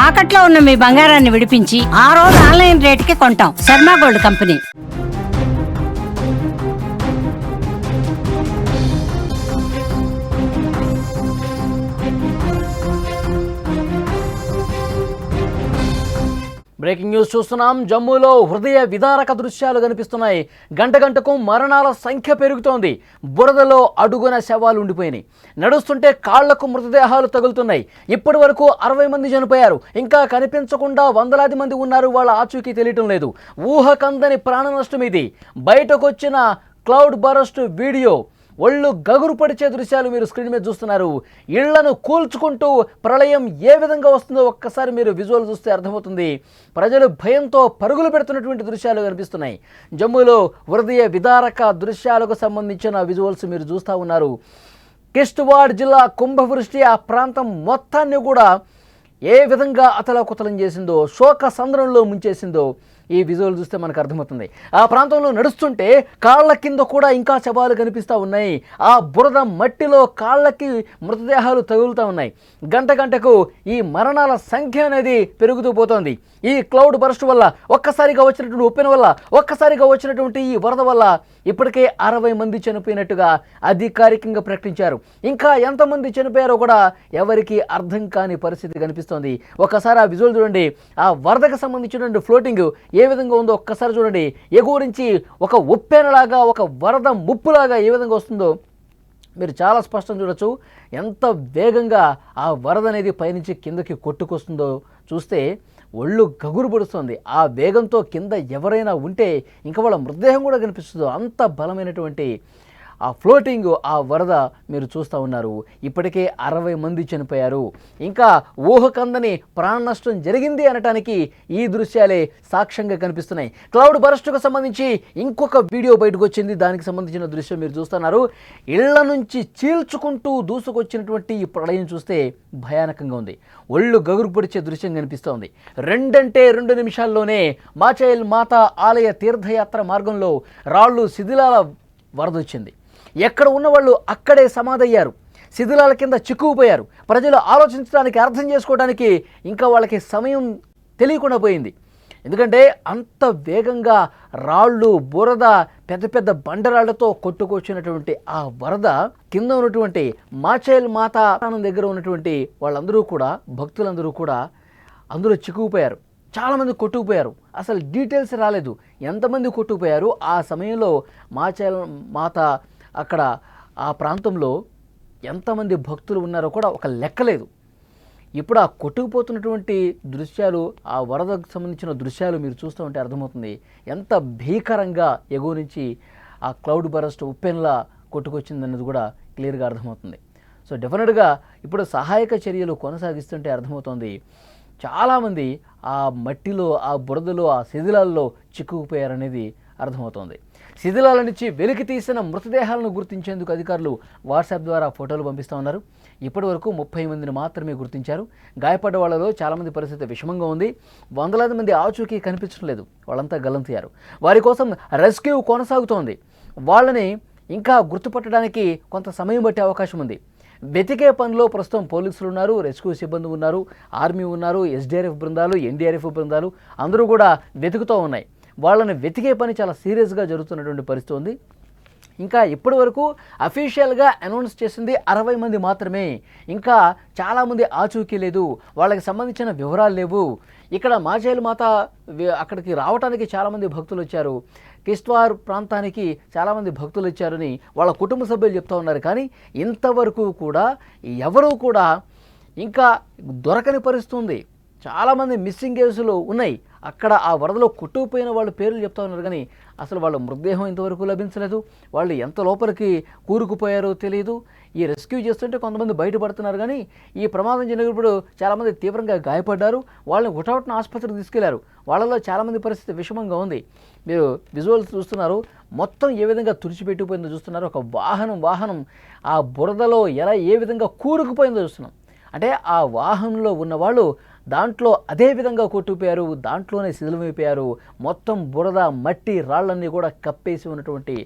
తాకట్లో ఉన్న మీ బంగారాన్ని విడిపించి ఆ రోజు ఆన్లైన్ రేటుకి కొంటాం. Sharma gold company. Breaking news చూస్తున్నాం. జమ్మూలో హృదయ విదారక దృశ్యాలు కనిపిస్తున్నాయి. గంట గంటకు మరణాల సంఖ్య పెరుగుతోంది. బురదలో అడుగున శవాలు ఉండిపోయినాయి. నడుస్తుంటే కాళ్లకు మృతదేహాలు తగులుతున్నాయి. ఇప్పటి వరకు 60 మంది చనిపోయారు. ఇంకా కనిపించకుండా వందలాది మంది ఉన్నారు. వాళ్ళ ఆచూకీ తెలియటం లేదు. ఊహకందని ప్రాణ నష్టం ఇది. బయటకు వచ్చిన క్లౌడ్ బరస్ట్ వీడియో ఒళ్ళు గగురు పడిచే దృశ్యాలు మీరు స్క్రీన్ మీద చూస్తున్నారు. ఇళ్లను కూల్చుకుంటూ ప్రళయం ఏ విధంగా వస్తుందో ఒక్కసారి మీరు విజువల్ చూస్తే అర్థమవుతుంది. ప్రజలు భయంతో పరుగులు పెడుతున్నటువంటి దృశ్యాలు కనిపిస్తున్నాయి. జమ్మూలో హృదయ విదారక దృశ్యాలకు సంబంధించిన విజువల్స్ మీరు చూస్తూ ఉన్నారు. కిష్ట్వాడ్ జిల్లా కుంభవృష్టి ఆ ప్రాంతం మొత్తాన్ని కూడా ఏ విధంగా అతలాకుతలం చేసిందో, శోక సంద్రంలో ముంచేసిందో ఈ విజువల్ చూస్తే మనకు అర్థమవుతుంది. ఆ ప్రాంతంలో నడుస్తుంటే కాళ్ళ కింద కూడా ఇంకా శవాలు కనిపిస్తూ ఉన్నాయి. ఆ బురద మట్టిలో కాళ్ళకి మృతదేహాలు తగులుతూ ఉన్నాయి. గంట గంటకు ఈ మరణాల సంఖ్య అనేది పెరుగుతూ పోతోంది. ఈ క్లౌడ్ బరస్ట్ వల్ల, ఒక్కసారిగా వచ్చినటువంటి ఉప్పెన వల్ల, ఒక్కసారిగా వచ్చినటువంటి ఈ వరద వల్ల ఇప్పటికే 60 మంది చనిపోయినట్టుగా అధికారికంగా ప్రకటించారు. ఇంకా ఎంతమంది చనిపోయారో కూడా ఎవరికి అర్థం కాని పరిస్థితి కనిపిస్తోంది. ఒక్కసారి ఆ విజువల్ చూడండి. ఆ వరదకు సంబంధించినటువంటి ఫ్లోటింగ్ ఏ విధంగా ఉందో ఒక్కసారి చూడండి. ఎగువ నుంచి ఒక ఉప్పెనలాగా, ఒక వరద ముప్పులాగా ఏ విధంగా వస్తుందో మీరు చాలా స్పష్టంగా చూడొచ్చు. ఎంత వేగంగా ఆ వరద అనేది పైనుంచి కిందకి కొట్టుకొస్తుందో చూస్తే ఒళ్ళు గగురు పడుస్తుంది. ఆ వేగంతో కింద ఎవరైనా ఉంటే ఇంకా వాళ్ళ మృతదేహం కూడా కనిపిస్తుందో అంత బలమైనటువంటి ఆ ఫ్లోటింగ్, ఆ వరద మీరు చూస్తూ ఉన్నారు. ఇప్పటికే 60 మంది చనిపోయారు. ఇంకా ఊహకందని ప్రాణ నష్టం జరిగింది అనటానికి ఈ దృశ్యాలే సాక్ష్యంగా కనిపిస్తున్నాయి. క్లౌడ్ బరస్ట్కు సంబంధించి ఇంకొక వీడియో బయటకు వచ్చింది. దానికి సంబంధించిన దృశ్యం మీరు చూస్తున్నారు. ఇళ్ల నుంచి చీల్చుకుంటూ దూసుకొచ్చినటువంటి ఈ ప్రళయం చూస్తే భయానకంగా ఉంది. ఒళ్ళు గగురు పొడిచే దృశ్యం కనిపిస్తోంది. 2 నిమిషాల్లోనే మాచైల్ మాత ఆలయ తీర్థయాత్ర మార్గంలో రాళ్ళు శిథిలాల వరద వచ్చింది. ఎక్కడ ఉన్నవాళ్ళు అక్కడే సమాధయ్యారు. శిథిలాల కింద చిక్కుకుపోయారు. ప్రజలు ఆలోచించడానికి, అర్థం చేసుకోవడానికి ఇంకా వాళ్ళకి సమయం తెలియకుండా పోయింది. ఎందుకంటే అంత వేగంగా రాళ్ళు, బురద, పెద్ద పెద్ద బండరాళ్లతో కొట్టుకొచ్చినటువంటి ఆ వరద కింద ఉన్నటువంటి మాచైల్ మాత దగ్గర ఉన్నటువంటి వాళ్ళందరూ కూడా, భక్తులందరూ కూడా అందులో చిక్కుకుపోయారు. చాలామంది కొట్టుకుపోయారు. అసలు డీటెయిల్స్ రాలేదు ఎంతమంది కొట్టుకుపోయారు. ఆ సమయంలో మాచైల్ మాత అక్కడ ఆ ప్రాంతంలో ఎంతమంది భక్తులు ఉన్నారో కూడా ఒక లెక్కలేదు. ఇప్పుడు ఆ కొట్టుకుపోతున్నటువంటి దృశ్యాలు, ఆ వరదకు సంబంధించిన దృశ్యాలు మీరు చూస్తూ ఉంటే అర్థమవుతుంది ఎంత భీకరంగా ఎగువ నుంచి ఆ క్లౌడ్ బరస్ట్ ఉప్పెన్లా కొట్టుకొచ్చిందన్నది కూడా క్లియర్గా అర్థమవుతుంది. సో డెఫినెట్గా ఇప్పుడు సహాయక చర్యలు కొనసాగిస్తుంటే అర్థమవుతుంది చాలామంది ఆ మట్టిలో, ఆ బురదలో, ఆ శిథిలాల్లో చిక్కుకుపోయారనేది అర్థమవుతోంది. శిథిలాల నుంచి వెలికి తీసిన మృతదేహాలను గుర్తించేందుకు అధికారులు వాట్సాప్ ద్వారా ఫోటోలు పంపిస్తూ ఉన్నారు. ఇప్పటి వరకు 30 మందిని మాత్రమే గుర్తించారు. గాయపడ్డ వాళ్ళలో చాలామంది పరిస్థితి విషమంగా ఉంది. వందలాది మంది ఆచూకీ కనిపించడం లేదు. వాళ్ళంతా గల్లంతయ్యారు. వారి కోసం రెస్క్యూ కొనసాగుతోంది. వాళ్ళని ఇంకా గుర్తుపట్టడానికి కొంత సమయం పట్టే అవకాశం ఉంది. వెతికే పనిలో ప్రస్తుతం పోలీసులు ఉన్నారు, రెస్క్యూ సిబ్బంది ఉన్నారు, ఆర్మీ ఉన్నారు, ఎస్డీఆర్ఎఫ్ బృందాలు, ఎన్డీఆర్ఎఫ్ బృందాలు అందరూ కూడా వెతుకుతూ ఉన్నాయి. వాళ్ళని వెతికే పని చాలా సీరియస్గా జరుగుతున్నటువంటి పరిస్థితి ఉంది. ఇంకా ఇప్పటి వరకు అఫీషియల్గా అనౌన్స్ చేసింది 60 మంది మాత్రమే. ఇంకా చాలామంది ఆచూకీ లేదు. వాళ్ళకి సంబంధించిన వివరాలు లేవు. ఇక్కడ మాచైల్ మాత అక్కడికి రావడానికి చాలామంది భక్తులు వచ్చారు. కిష్ట్వార్ ప్రాంతానికి చాలామంది భక్తులు వచ్చారని వాళ్ళ కుటుంబ సభ్యులు చెప్తూ ఉన్నారు. కానీ ఇంతవరకు కూడా ఎవరూ కూడా ఇంకా దొరకని పరిస్థితి ఉంది. చాలామంది మిస్సింగ్ కేసులు ఉన్నాయి. అక్కడ ఆ వరదలో కొట్టుకుపోయిన వాళ్ళ పేర్లు చెప్తా ఉన్నారు. కానీ అసలు వాళ్ళ మృతదేహం ఇంతవరకు లభించలేదు. వాళ్ళు ఎంత లోపలికి కూరుకుపోయారో తెలియదు. ఈ రెస్క్యూ చేస్తుంటే కొంతమంది బయటపడుతున్నారు. కానీ ఈ ప్రమాదం జరిగినప్పుడు చాలామంది తీవ్రంగా గాయపడ్డారు. వాళ్ళని హుటాహుటిన ఆసుపత్రికి తీసుకెళ్లారు. వాళ్ళలో చాలామంది పరిస్థితి విషమంగా ఉంది. మీరు విజువల్స్ చూస్తున్నారు. మొత్తం ఏ విధంగా తుడిచిపెట్టిపోయిందో చూస్తున్నారు. ఒక వాహనం ఆ బురదలో ఏ విధంగా కూరుకుపోయిందో చూస్తున్నాం. అంటే ఆ వాహనంలో ఉన్న వాళ్ళు దాంట్లో అదే విధంగా కొట్టుకుపోయారు, దాంట్లోనే శిథిలమైపోయారు. మొత్తం బురద, మట్టి, రాళ్ళన్నీ కూడా కప్పేసి ఉన్నటువంటి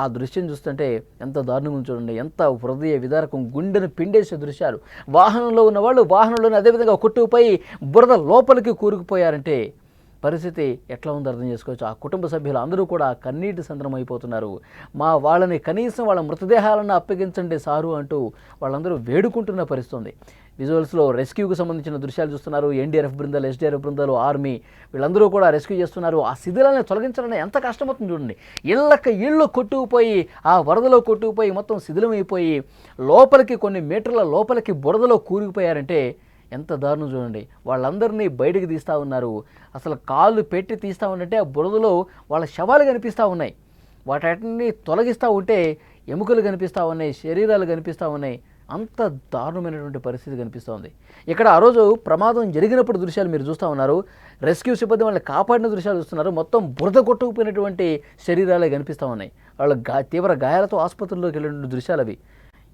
ఆ దృశ్యం చూస్తుంటే ఎంత దారుణంగా చూడండి. ఎంత హృదయ విదారకం, గుండెను పిండేసే దృశ్యాలు. వాహనంలో ఉన్న వాళ్ళు వాహనంలోనే అదేవిధంగా కొట్టుకుపోయి బురద లోపలికి కూరుకుపోయారంటే పరిస్థితి ఎట్లా ఉందో అర్థం చేసుకోవచ్చు. ఆ కుటుంబ సభ్యులు అందరూ కూడా కన్నీటి సంద్రం అయిపోతున్నారు. మా వాళ్ళని కనీసం వాళ్ళ మృతదేహాలను అప్పగించండి సారు అంటూ వాళ్ళందరూ వేడుకుంటున్న పరిస్థితి ఉంది. విజువల్స్లో రెస్క్యూకి సంబంధించిన దృశ్యాలు చూస్తున్నారు. ఎన్డీఆర్ఎఫ్ బృందాలు, ఎస్డీఆర్ఎఫ్ బృందాలు, ఆర్మీ వీళ్ళందరూ కూడా రెస్క్యూ చేస్తున్నారు. ఆ శిథిలాన్ని తొలగించాలని ఎంత కష్టమవుతుంది చూడండి. ఇళ్ళు కొట్టుకుపోయి, ఆ వరదలో కొట్టుకుపోయి మొత్తం శిథిలమైపోయి లోపలికి కొన్ని మీటర్ల లోపలికి బురదలో కూరుకుపోయారంటే ఎంత దారుణం చూడండి. వాళ్ళందరినీ బయటికి తీస్తూ ఉన్నారు. అసలు కాళ్ళు పెట్టి తీస్తూ ఉన్నట్టే ఆ బురదలో వాళ్ళ శవాలు కనిపిస్తూ ఉన్నాయి. వాటిని తొలగిస్తూ ఉంటే ఎముకలు కనిపిస్తూ ఉన్నాయి, శరీరాలు కనిపిస్తూ ఉన్నాయి. అంత దారుణమైనటువంటి పరిస్థితి కనిపిస్తూ ఉంది. ఇక్కడ ఆ రోజు ప్రమాదం జరిగినప్పుడు దృశ్యాలు మీరు చూస్తూ ఉన్నారు. రెస్క్యూ సిబ్బంది వాళ్ళని కాపాడిన దృశ్యాలు చూస్తున్నారు. మొత్తం బురద కొట్టుకుపోయినటువంటి శరీరాలే కనిపిస్తూ ఉన్నాయి. వాళ్ళు తీవ్ర గాయాలతో ఆసుపత్రిలోకి వెళ్ళిన దృశ్యాలు అవి.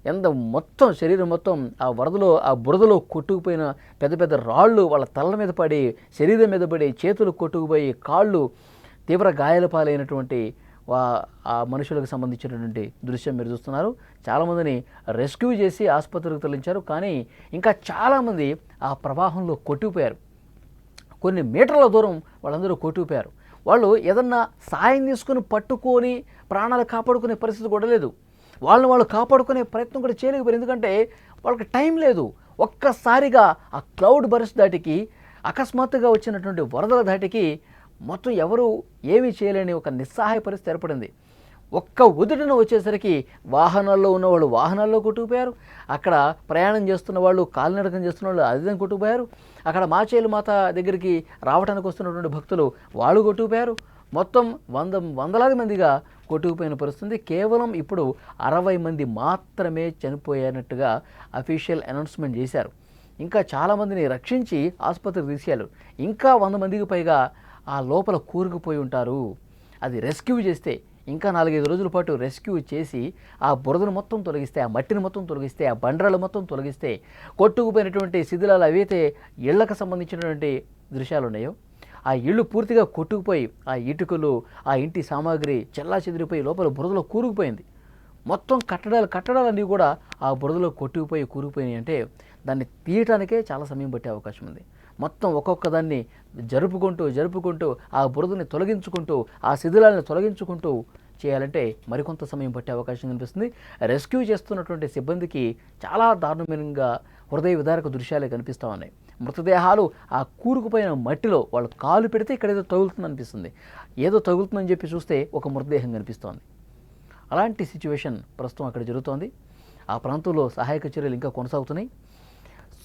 ఎంత మొత్తం శరీరం మొత్తం ఆ వరదలో, ఆ బురదలో కొట్టుకుపోయిన పెద్ద పెద్ద రాళ్ళు వాళ్ళ తల మీద పడి, శరీరం మీద పడి, చేతులు కొట్టుకుపోయి, కాళ్ళు తీవ్ర గాయాల పాలైనటువంటి ఆ మనుషులకు సంబంధించినటువంటి దృశ్యం మీరు చూస్తున్నారు. చాలామందిని రెస్క్యూ చేసి ఆసుపత్రికి తరలించారు. కానీ ఇంకా చాలామంది ఆ ప్రవాహంలో కొట్టుకుపోయారు. కొన్ని మీటర్ల దూరం వాళ్ళందరూ కొట్టుకుపోయారు. వాళ్ళు ఏదన్నా సాయం తీసుకుని పట్టుకొని ప్రాణాలు కాపాడుకునే పరిస్థితి కూడా లేదు. వాళ్ళు కాపాడుకునే ప్రయత్నం కూడా చేయలేకపోయారు. ఎందుకంటే వాళ్ళకి టైం లేదు. ఒక్కసారిగా ఆ క్లౌడ్ బర్స్ట్ దాటికి, అకస్మాత్తుగా వచ్చినటువంటి వరదల దాటికి మొత్తం ఎవరు ఏమీ చేయలేని ఒక నిస్సహాయ పరిస్థితి ఏర్పడింది. ఒక్క ఉదుటిన వచ్చేసరికి వాహనాల్లో ఉన్నవాళ్ళు వాహనాల్లో కొట్టుకుపోయారు. అక్కడ ప్రయాణం చేస్తున్న వాళ్ళు, కాలినడకం చేస్తున్న వాళ్ళు అదిదం కొట్టుకుపోయారు. అక్కడ మాచేలు మాత దగ్గరికి రావడానికి వస్తున్నటువంటి భక్తులు వాళ్ళు కొట్టుకుపోయారు. మొత్తం వందలాది మందిగా కొట్టుకుపోయిన పరిస్థితి. కేవలం ఇప్పుడు 60 మంది మాత్రమే చనిపోయినట్టుగా అఫీషియల్ అనౌన్స్మెంట్ చేశారు. ఇంకా చాలామందిని రక్షించి ఆసుపత్రికి తీసుకెళ్లారు. ఇంకా 100 మందికి పైగా ఆ లోపల కూరుకుపోయి ఉంటారు. అది రెస్క్యూ చేస్తే ఇంకా 4-5 రోజుల పాటు రెస్క్యూ చేసి ఆ బురదను మొత్తం తొలగిస్తే, ఆ మట్టిని మొత్తం తొలగిస్తే, ఆ బండరాలు మొత్తం తొలగిస్తే, కొట్టుకుపోయినటువంటి శిథిలాలు అవైతే ఇళ్లకు సంబంధించినటువంటి దృశ్యాలు ఉన్నాయో ఆ ఇళ్ళు పూర్తిగా కొట్టుకుపోయి, ఆ ఇటుకలు, ఆ ఇంటి సామాగ్రి చెల్లా చెదిరిపోయి లోపల బురదలో కూరుకుపోయింది. మొత్తం కట్టడాలన్నీ కూడా ఆ బురదలో కూరుకుపోయినాయి అంటే దాన్ని తీయటానికే చాలా సమయం పట్టే అవకాశం ఉంది. మొత్తం ఒక్కొక్క దాన్ని జరుపుకుంటూ ఆ బురదని తొలగించుకుంటూ, ఆ శిథిలాలను తొలగించుకుంటూ చేయాలంటే మరికొంత సమయం పట్టే అవకాశం కనిపిస్తుంది. రెస్క్యూ చేస్తున్నటువంటి సిబ్బందికి చాలా దారుణంగా హృదయ విదారక దృశ్యాలే కనిపిస్తూ ఉన్నాయి. మృతదేహాలు ఆ కూరుకుపోయిన మట్టిలో వాళ్ళు కాలు పెడితే ఇక్కడ ఏదో తగులుతుంది అనిపిస్తుంది. ఏదో తగులుతుందని చెప్పి చూస్తే ఒక మృతదేహం కనిపిస్తోంది. అలాంటి సిచ్యువేషన్ ప్రస్తుతం అక్కడ జరుగుతోంది. ఆ ప్రాంతంలో సహాయక చర్యలు ఇంకా కొనసాగుతున్నాయి.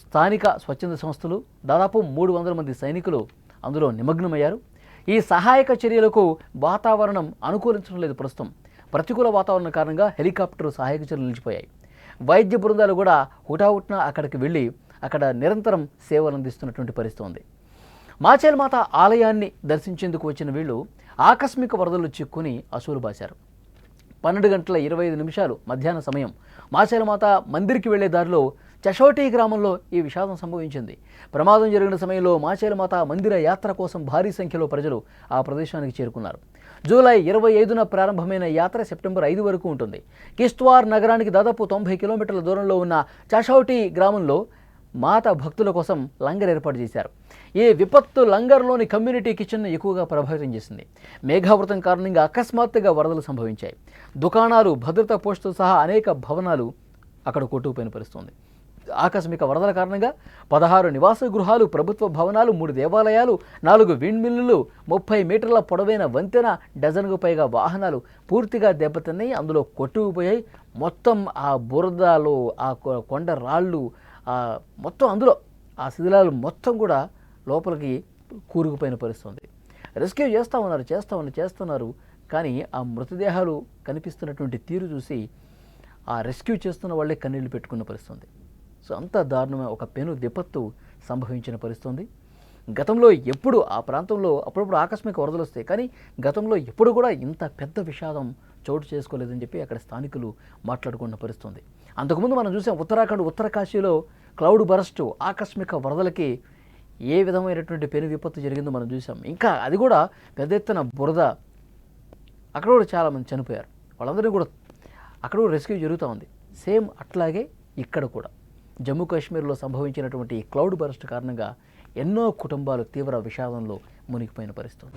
స్థానిక స్వచ్ఛంద సంస్థలు, దాదాపు 300 మంది సైనికులు అందులో నిమగ్నమయ్యారు. ఈ సహాయక చర్యలకు వాతావరణం అనుకూలించడం లేదు. ప్రస్తుతం ప్రతికూల వాతావరణం కారణంగా హెలికాప్టర్ సహాయక చర్యలు నిలిచిపోయాయి. వైద్య బృందాలు కూడా హుటాహుటిన అక్కడికి వెళ్ళి అక్కడ నిరంతరం సేవలు అందిస్తున్నటువంటి పరిస్థితి ఉంది. మాచేల్ మాత ఆలయాన్ని దర్శించేందుకు వచ్చిన వీళ్ళు ఆకస్మిక వరదలు చిక్కుని అసూలు బాశారు. 12:25 మధ్యాహ్న సమయం మాచేల్ మాత మందిర్కి వెళ్లే దారిలో చషోటి గ్రామంలో ఈ విషాదం సంభవించింది. ప్రమాదం జరిగిన సమయంలో మాచేల్ మాత మందిర యాత్ర కోసం భారీ సంఖ్యలో ప్రజలు ఆ ప్రదేశానికి చేరుకున్నారు. జూలై 25న ప్రారంభమైన యాత్ర సెప్టెంబర్ 5 వరకు ఉంటుంది. కిష్త్వార్ నగరానికి దాదాపు 90 కిలోమీటర్ల దూరంలో ఉన్న చషౌటి గ్రామంలో మాత భక్తుల కోసం లంగర్ ఏర్పాటు చేశారు. ఈ విపత్తు లంగర్లోని కమ్యూనిటీ కిచెన్ను ఎక్కువగా ప్రభావితం చేసింది. మేఘావృతం కారణంగా అకస్మాత్తుగా వరదలు సంభవించాయి. దుకాణాలు, భద్రతా పోస్టులు సహా అనేక భవనాలు అక్కడ కొట్టుకుపోయిన పరిస్థితుంది. ఆకస్మిక వరదల కారణంగా 16 నివాస గృహాలు, ప్రభుత్వ భవనాలు, 3 దేవాలయాలు, 4 విండ్ మిల్లులు, 30 మీటర్ల పొడవైన వంతెన, డజన్కు పైగా వాహనాలు పూర్తిగా దెబ్బతిన్నాయి. అందులో కొట్టుకుపోయాయి. మొత్తం ఆ బురదలు, ఆ కొండ రాళ్ళు, మొత్తం అందులో ఆ శిథిలాలు మొత్తం కూడా లోపలికి కూరుకుపోయిన పరిస్థితుంది. రెస్క్యూ చేస్తున్నారు. కానీ ఆ మృతదేహాలు కనిపిస్తున్నటువంటి తీరు చూసి ఆ రెస్క్యూ చేస్తున్న వాళ్ళే కన్నీళ్లు పెట్టుకున్న పరిస్థితుంది. సో అంత దారుణమైన ఒక పెను విపత్తు సంభవించిన పరిస్థితుంది. గతంలో ఎప్పుడు ఆ ప్రాంతంలో అప్పుడప్పుడు ఆకస్మిక వరదలు వస్తాయి, కానీ గతంలో ఎప్పుడు కూడా ఇంత పెద్ద విషాదం చోటు చేసుకోలేదని చెప్పి అక్కడ స్థానికులు మాట్లాడుకున్న పరిస్థితుంది. అంతకుముందు మనం చూసాం ఉత్తరాఖండ్, ఉత్తరకాశీలో క్లౌడ్ బరస్టు, ఆకస్మిక వరదలకి ఏ విధమైనటువంటి పెను విపత్తు జరిగిందో మనం చూసాం. ఇంకా అది కూడా పెద్ద ఎత్తున బురద, అక్కడ కూడా చాలామంది చనిపోయారు. వాళ్ళందరినీ కూడా అక్కడ కూడా రెస్క్యూ జరుగుతూ ఉంది. సేమ్ అట్లాగే ఇక్కడ కూడా జమ్మూ కాశ్మీర్లో సంభవించినటువంటి ఈ క్లౌడ్ బర్స్ట్ కారణంగా ఎన్నో కుటుంబాలు తీవ్ర విషాదంలో మునిగిపోయిన పరిస్థితి.